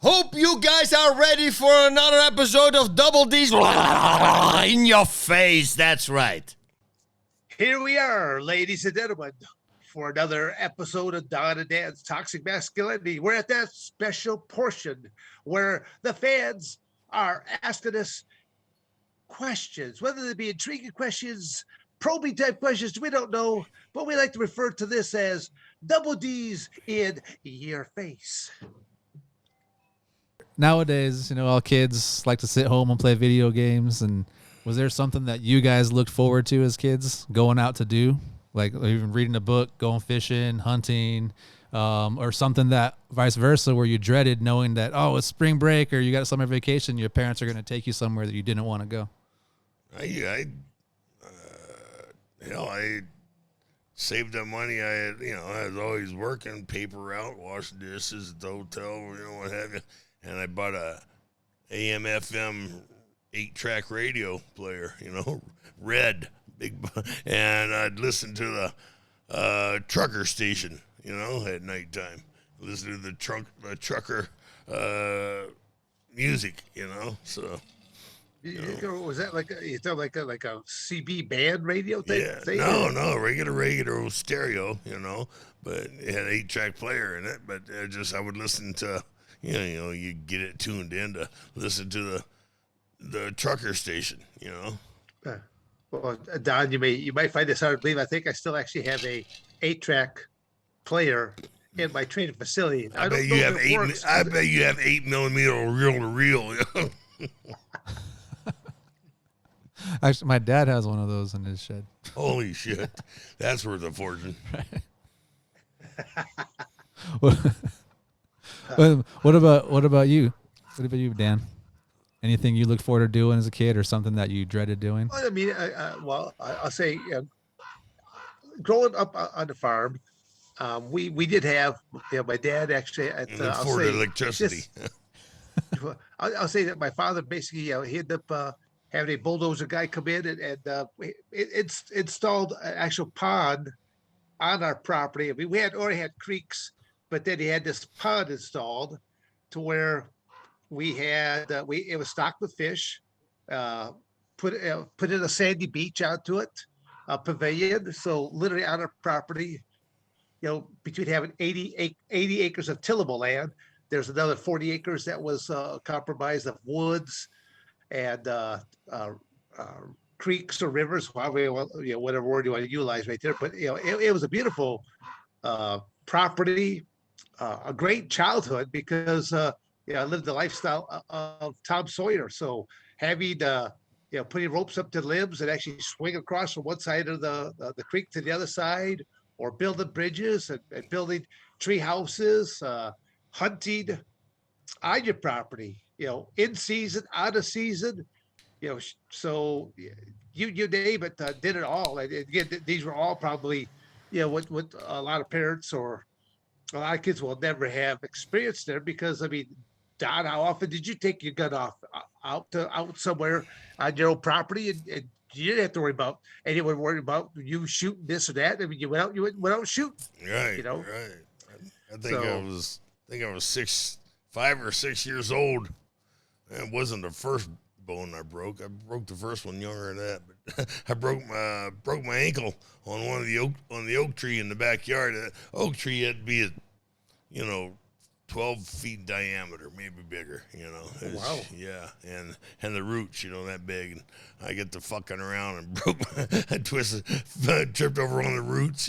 Hope you guys are ready for another episode of Double D's in your face. That's right. Here we are, ladies and gentlemen, for another episode of Don and Dan's Toxic Masculinity. We're at that special portion where the fans are asking us questions, whether they be intriguing questions, probing type questions, we don't know, but we like to refer to this as Double D's in your face. Nowadays, all kids like to sit home and play video games. And was there something that you guys looked forward to as kids going out to do? Like even reading a book, going fishing, hunting, or something that vice versa where you dreaded knowing that, oh, it's spring break or you got a summer vacation, your parents are going to take you somewhere that you didn't want to go? I saved up money. I was always working, paper route, washing dishes at the hotel, what have you. And I bought a AM FM 8-track radio player, red, big, and I'd listen to the trucker station, at nighttime. Listen to the trucker music, so. Was that like a CB band radio thing? Yeah, no, regular stereo, but it had an 8-track player in it. But I would listen to, you get it tuned in to listen to the trucker station, Well, Don, you might find this hard to believe. I think I still actually have a 8-track player in my training facility. I bet you have 8mm reel to reel. Actually, my dad has one of those in his shed. Holy shit. That's worth a fortune. What about you? What about you, Dan? Anything you looked forward to doing as a kid or something that you dreaded doing? Well, I mean, I'll say growing up on the farm, we did have, my dad actually, I'll say electricity. I'll say that my father basically, he ended up having a bulldozer guy come in and it's installed an actual pond on our property. I mean, we already had creeks, but then he had this pond installed to where we had it was stocked with fish. Put in a sandy beach onto it, a pavilion. So literally on our property, between having 80 acres of tillable land, there's another 40 acres that was comprised of woods and creeks or rivers, whatever word you want to utilize right there. But it was a beautiful property, a great childhood because I lived the lifestyle of Tom Sawyer. So having putting ropes up to limbs and actually swing across from one side of the creek to the other side, or building bridges and building tree houses, hunting on your property, in season, out of season, so you name it, did it all. And again, these were all probably, what a lot of parents or a lot of kids will never have experienced there because, I mean, Don, how often did you take your gun off out somewhere on your own property and you didn't have to worry about anyone worried about you shooting this or that? I mean, you went out shooting. Right. Right. I think I was 5 or 6 years old. It wasn't the first bone I broke. I broke the first one younger than that, but I broke my ankle on one of the oak tree in the backyard. The oak tree had to be 12 feet diameter, maybe bigger, Wow. Yeah, and the roots, that big. And I get to fucking around and tripped over on the roots,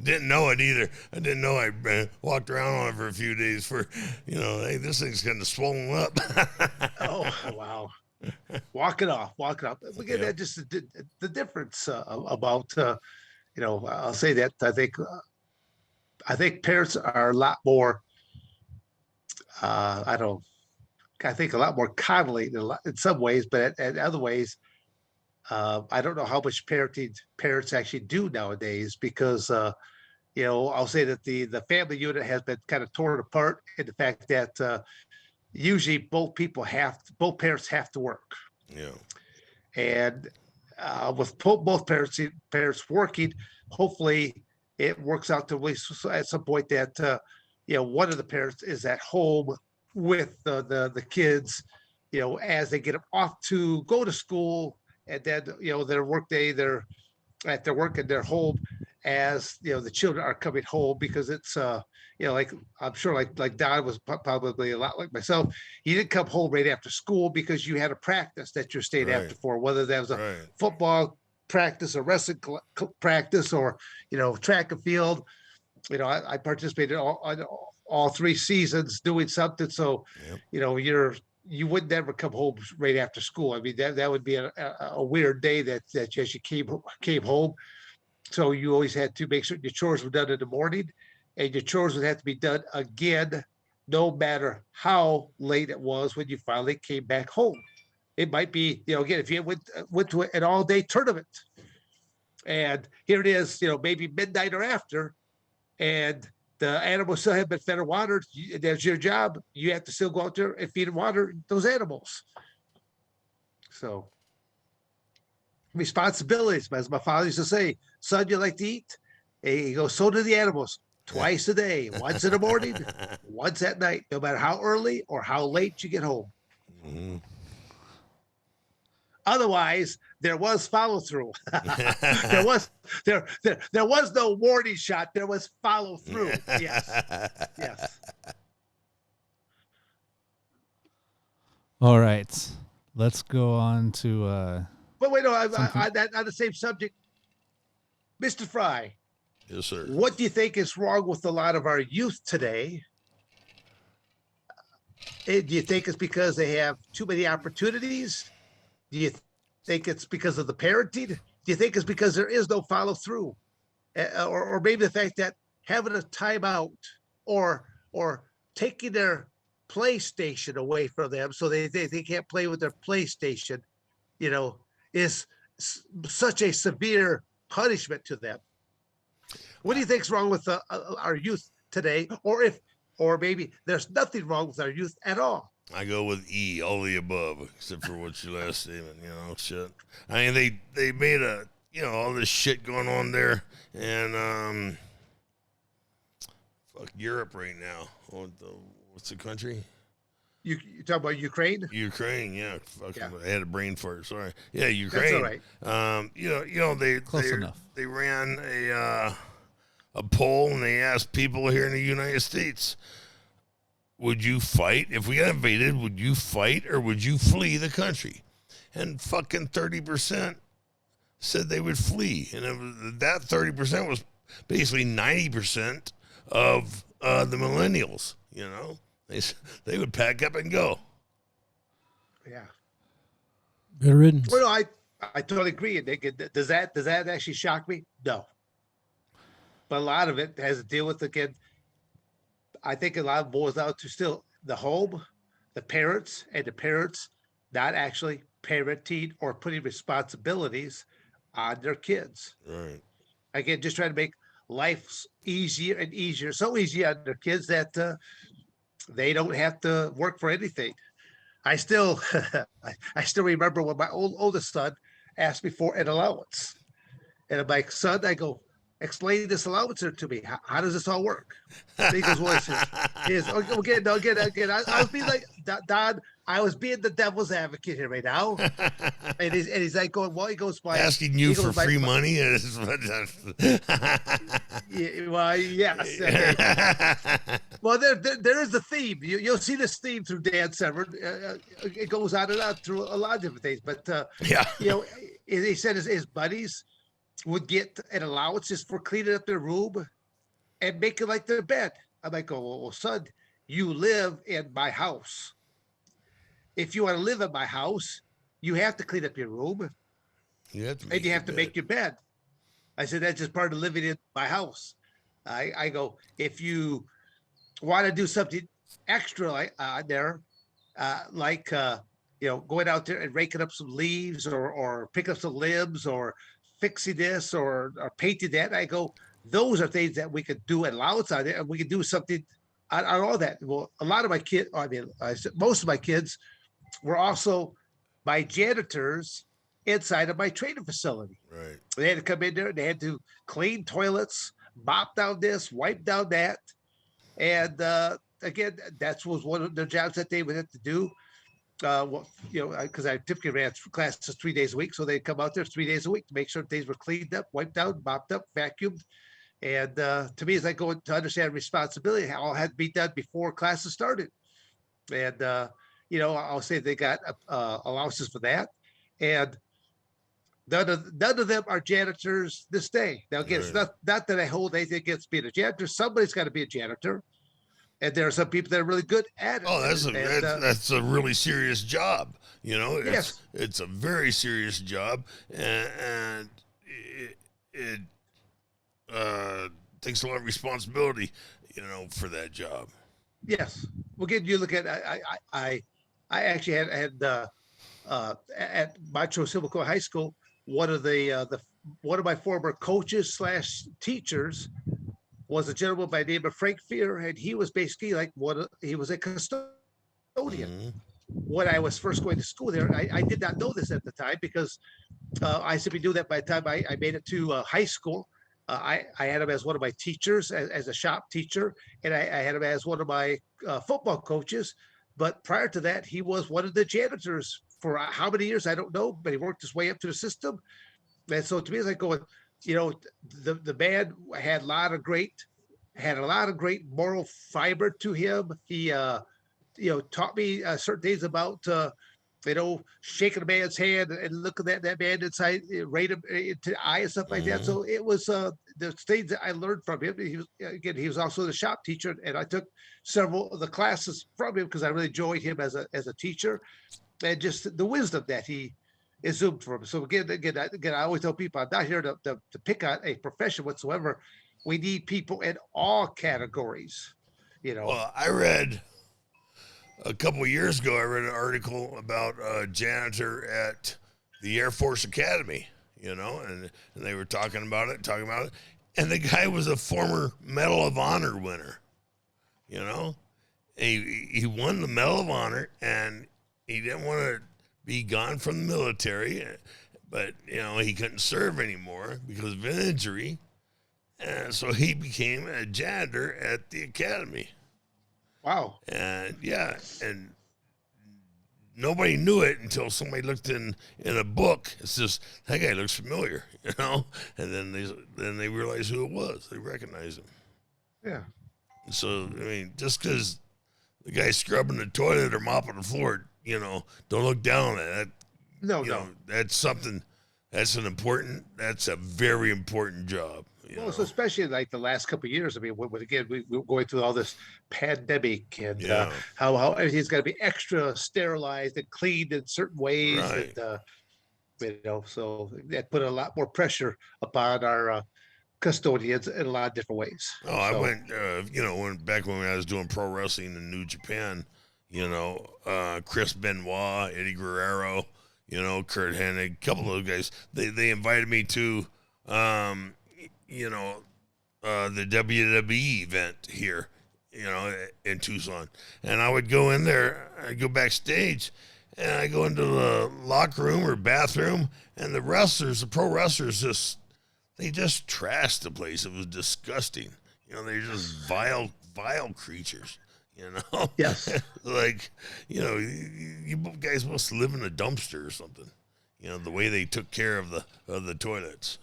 Didn't know it either. I didn't know I walked around on it for a few days hey, this thing's kind of swollen up. Oh, wow. Walk it off. Look at that, just the difference about, I'll say that I think parents are a lot more, I think a lot more coddling in some ways, but in other ways, I don't know how much parenting parents actually do nowadays because, I'll say that the family unit has been kind of torn apart in the fact that usually both parents have to work. Yeah. And with both parents working, hopefully it works out to at least at some point that one of the parents is at home with the kids, as they get them off to go to school, and then their work day, they're at their work and they're home as the children are coming home, because it's like I'm sure like Don was probably a lot like myself. You didn't come home right after school because you had a practice that you stayed Right. after for, whether that was a Right. football practice, a wrestling practice, or track and field. I participated all 3 seasons doing something. So, Yep. you would never come home right after school. I mean, that would be a weird day that as you came home. So you always had to make sure your chores were done in the morning, and your chores would have to be done again, no matter how late it was when you finally came back home. It might be, again, if you went to an all day tournament, and here it is, maybe midnight or after, and the animals still have been fed or watered. That's your job. You have to still go out there and feed and water those animals. So responsibilities, as my father used to say, son, you like to eat? And he goes, so do the animals, twice a day, once in the morning, once at night, no matter how early or how late you get home. Mhm. Otherwise, there was follow through. there was no warning shot. There was follow through. Yes. All right, let's go on to But wait, no, on the same subject, Mr. Frye, Yes, sir. what do you think is wrong with a lot of our youth today? Do you think it's because they have too many opportunities? Do you think it's because of the parenting? Do you think it's because there is no follow through, or maybe the fact that having a timeout or taking their PlayStation away from them so they can't play with their PlayStation, is such a severe punishment to them? What do you think's wrong with our youth today, or maybe there's nothing wrong with our youth at all? I go with E, all the above, except for what your last statement, shit. I mean, they made all this shit going on there, and fuck Europe right now. What's the country? You talk about Ukraine? Ukraine, yeah. Fucking, Yeah. I had a brain fart. Sorry. Yeah, Ukraine. That's all right. Close enough. They ran a poll and they asked people here in the United States, would you fight if we got invaded? Would you fight or would you flee the country? And fucking 30% said they would flee, and that 30% was basically 90% of the millennials. They would pack up and go. Yeah. Good riddance. Well, no, I totally agree. Does that actually shock me? No. But a lot of it has to deal with, again, I think a lot of it boils down to still the home, the parents, and the parents not actually parenting or putting responsibilities on their kids. Right. Again, just trying to make life easier and easier, so easy on their kids that they don't have to work for anything. I still remember when my oldest son asked me for an allowance, and I'm like, son, I go, explain this allowance to me. How does this all work? And he goes, well, again, I was being like, Don, I was being the devil's advocate here right now. And he's like going, well, he goes, asking you for free money. Well, yes. Okay. Well, there is a theme. You'll see this theme through Dan Severn. It goes on and on through a lot of different things. But Yeah. He said his buddies would get an allowance just for cleaning up their room and making like their bed. I'm like, oh, well, son, you live in my house. If you want to live in my house, you have to clean up your room and you have to make your bed. I said, that's just part of living in my house. I go, if you want to do something extra like there, going out there and raking up some leaves or picking up some limbs or fixing this or painting that, I go, those are things that we could do and allowance on it, and we could do something on all that. Well, a lot of my kids, most of my kids were also my janitors inside of my training facility. Right. They had to come in there and they had to clean toilets, mop down this, wipe down that. And again, that was one of the jobs that they would have to do. Because I typically ran classes 3 days a week, so they'd come out there 3 days a week to make sure things were cleaned up, wiped out, mopped up, vacuumed. And to me, as I go to understand responsibility, how it had to be done before classes started. And I'll say they got allowances for that, and none of them are janitors this day. Now, again, it's not that I hold anything against being a janitor. Somebody's got to be a janitor, and there are some people that are really good at it. Oh, that's a really serious job. Yes. It's a very serious job, and it takes a lot of responsibility, for that job. Yes. Well, again, you look at I actually had at Montrose Simcoe High School, one of my former coaches / teachers was a gentleman by the name of Frank Fear, and he was basically he was a custodian. Mm-hmm. When I was first going to school there, I did not know this at the time because I simply knew that by the time I made it to high school. I had him as one of my teachers, as a shop teacher, and I had him as one of my football coaches. But prior to that, he was one of the janitors for how many years, I don't know, but he worked his way up to the system. And so to me, it's like going, the man had a lot of great moral fiber to him. He, taught me certain things about, shaking a man's hand and looking at that man inside, rate him into the eye and stuff like that. So it was the things that I learned from him. He was also the shop teacher, and I took several of the classes from him because I really enjoyed him as a teacher, and just the wisdom that he assumed from him. So again, I always tell people, I'm not here to pick on a profession whatsoever. We need people in all categories. Well, I read a couple of years ago, I read an article about a janitor at the Air Force Academy, and they were talking about it. And the guy was a former Medal of Honor winner, He won the Medal of Honor, and he didn't want to be gone from the military, but, he couldn't serve anymore because of an injury. And so he became a janitor at the academy. Wow. And and nobody knew it until somebody looked in a book. It says, that guy looks familiar, And then they realized who it was. They recognized him. Yeah. So, just because the guy's scrubbing the toilet or mopping the floor, don't look down on it. No. That's something, that's a very important job. So especially like the last couple of years, when again, we're going through all this pandemic and how everything's got to be extra sterilized and cleaned in certain ways. Right. And, so that put a lot more pressure upon our custodians in a lot of different ways. Oh, I went, back when I was doing pro wrestling in New Japan, Chris Benoit, Eddie Guerrero, Kurt Hennig, a couple of those guys, they invited me to, the WWE event here, in Tucson. And I would go in there, I'd go backstage, and I go into the locker room or bathroom, and the pro wrestlers they just trashed the place. It was disgusting. They're just vile creatures, Yes. you guys must live in a dumpster or something, the way they took care of the toilets.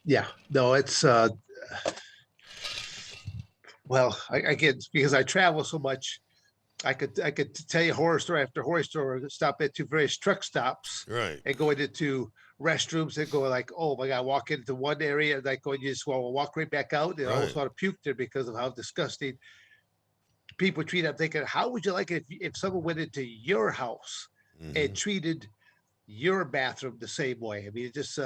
Yeah, no, it's well, I get, because I travel so much, I could tell you horror story after horror story, stop at two various truck stops, Right. and go into restrooms and go like, oh my God, walk into one area and like going, you just want to walk right back out, and I almost want to puke there because of how disgusting people treat it. I'm thinking, how would you like it if someone went into your house and treated your bathroom the same way? It just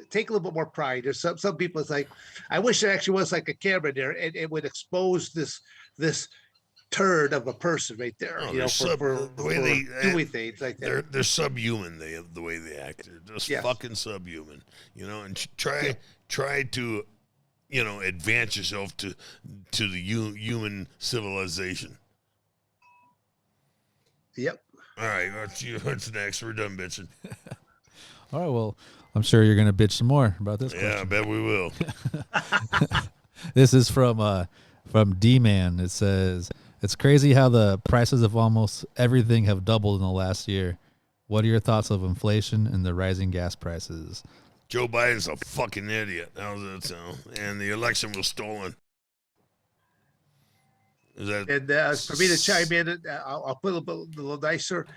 take a little bit more pride. There's some people, it's like, I wish there actually was like a camera there and it would expose this turd of a person right there. For the way they doing things like that. They're subhuman. The way they act. They're just fucking subhuman. And try to advance yourself to the human civilization. Yep. All right, what's next? We're done bitching. All right, well, I'm sure you're going to bitch some more about this question. Yeah, I bet we will. This is from From D-Man, it says, it's crazy how the prices of almost everything have doubled in the last year. What are your thoughts of inflation and the rising gas prices? Joe Biden's a fucking idiot. How's that sound? And the election was stolen. Is that? And for me to chime in, I'll put a little nicer.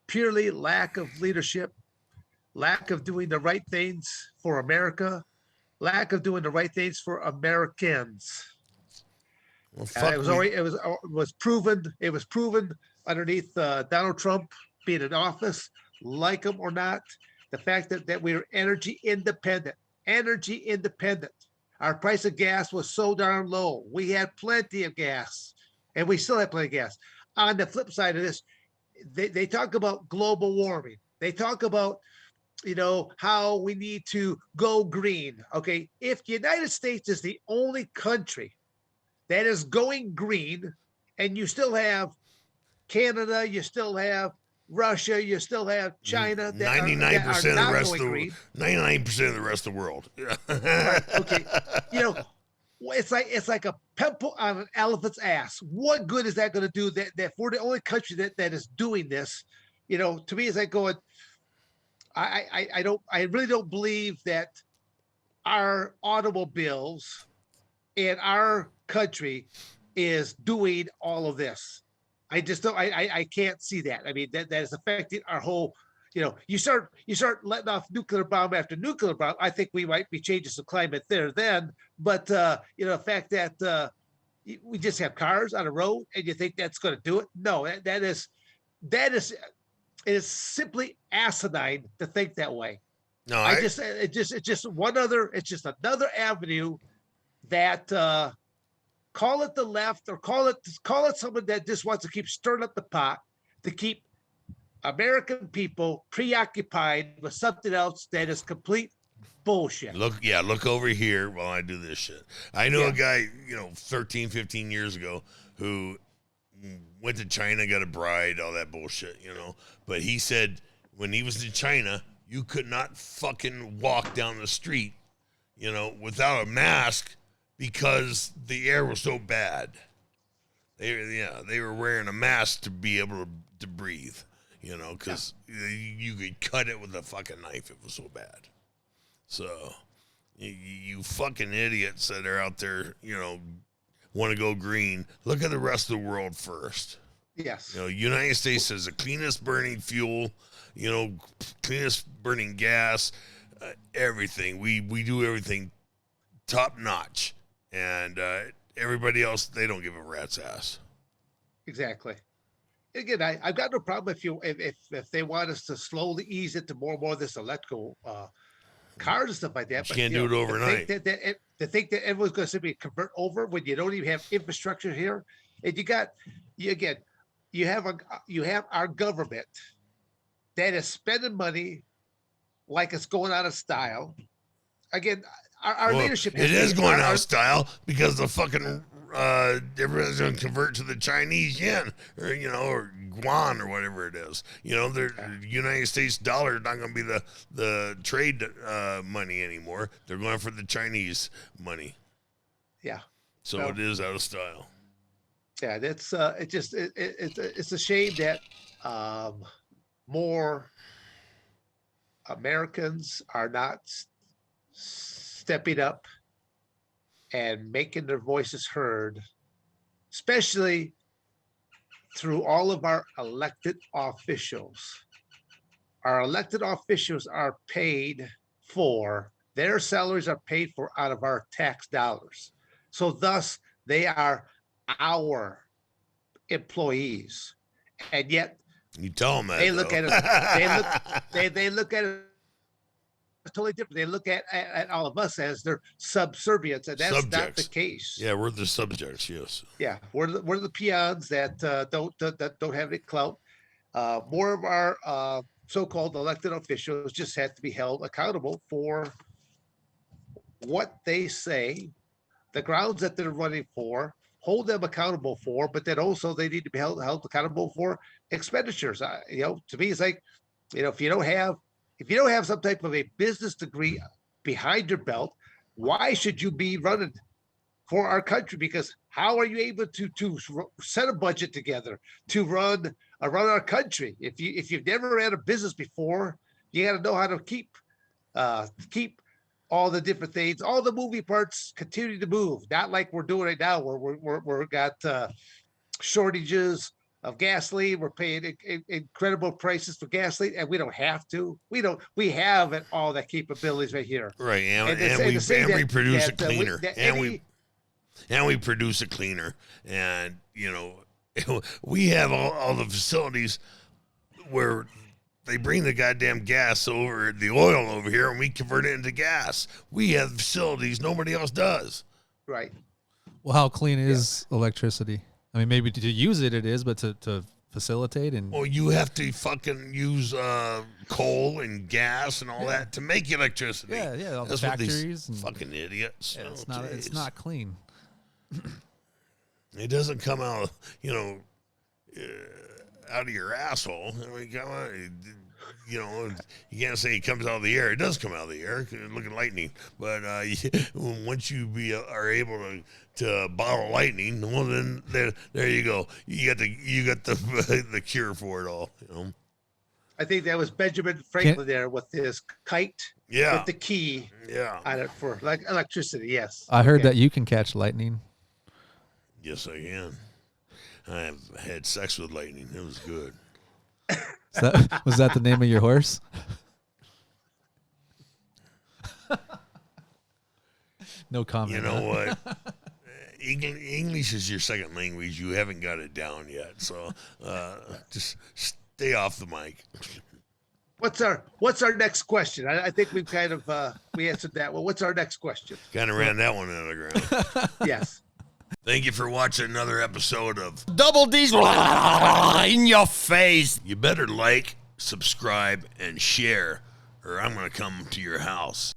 Purely lack of leadership, lack of doing the right things for America, lack of doing the right things for Americans. Well, fuck it was proven. It was proven underneath Donald Trump being in office, like him or not. The fact that we are energy independent. Our price of gas was so darn low. We had plenty of gas, and we still have plenty of gas. On the flip side of this, they talk about global warming. They talk about, how we need to go green. Okay, if the United States is the only country that is going green, and you still have Canada, you still have Russia, you still have China. 99% of the rest of the world. 99% of the rest of the world. Right, okay, it's like a pimple on an elephant's ass. What good is that going to do? That we're the only country that is doing this. To me, it's like going. I really don't believe that our automobiles in our country is doing all of this. I just don't. I can't see that. I mean, that is affecting our whole. You start letting off nuclear bomb after nuclear bomb. I think we might be changing some climate there then. But the fact that we just have cars on the road, and you think that's going to do it? No, that is it is simply asinine to think that way. No, it's just another avenue that call it the left or call it someone that just wants to keep stirring up the pot to keep American people preoccupied with something else that is complete bullshit. Look over here while I do this shit. I know a guy, 13, 15 years ago who went to China, got a bride, all that bullshit, But he said when he was in China, you could not fucking walk down the street, without a mask because the air was so bad. They were wearing a mask to be able to breathe, because you could cut it with a fucking knife. It was so bad. So you fucking idiots that are out there, want to go green. Look at the rest of the world first. Yes. United States has the cleanest burning fuel, cleanest burning gas, everything. We do everything top notch, and everybody else, they don't give a rat's ass. Exactly. Again, I've got no problem if they want us to slowly ease it to more and more of this electrical cars and stuff like that. You can't do it overnight. To think that everyone's going to simply convert over when you don't even have infrastructure here, and you have our government that is spending money like it's going out of style. Again, our leadership. It is going out of style because the fucking everyone's going to convert to the Chinese yen or or yuan or whatever it is. The United States dollar is not going to be the trade money anymore. They're going for the Chinese money. Yeah. So it is out of style. Yeah, that's it's a shame that more Americans are not stepping up and making their voices heard, especially through all of our elected officials. Our elected officials are paid for, their salaries are paid for out of our tax dollars. So thus they are our employees. And yet you tell them that they look at it, they look at it totally different. They look at all of us as their subservients, and that's not the case. Yeah, we're the subjects. Yes. Yeah, we're the peons that don't have any clout. More of our so-called elected officials just have to be held accountable for what they say, the grounds that they're running for. Hold them accountable for, but then also they need to be held accountable for expenditures. To me, it's like, if you don't have some type of a business degree behind your belt, why should you be running for our country? Because How are you able to set a budget together to run our country? If you've never ran a business before, you got to know how to keep all the different things, all the moving parts continue to move. Not like we're doing right now, where we're got shortages of gasoline. We're paying incredible prices for gasoline, and we don't have to. We have all that capabilities right here. Right, and we we produce a cleaner, and we produce a cleaner, and we have all the facilities where they bring the goddamn gas over, the oil over here, and we convert it into gas. We have facilities nobody else does. Right. Well, how clean is electricity? I mean, maybe to use it is, but to facilitate and... Well, you have to fucking use coal and gas and all that to make electricity. Yeah, all the That's factories. What these and, fucking idiots. yeah, it's not clean. It doesn't come out, out of your asshole. I mean, come on, you can't say it comes out of the air. It does come out of the air. Look at lightning. But once you are able to bottle lightning, well, then there you go. You got the cure for it all. I think that was Benjamin Franklin there with his kite. Yeah. With the key. Yeah. On it for electricity. Yes. I heard that you can catch lightning. Yes, I can. I've had sex with lightning. It was good. Was that the name of your horse? No comment. You know what? English is your second language. You haven't got it down yet, so just stay off the mic. What's our next question? I think we've kind of we answered that. Well, what's our next question? Kind of ran that one out of the ground. Yes. Thank you for watching another episode of Double D's in your face. You better like, subscribe, and share, or I'm going to come to your house.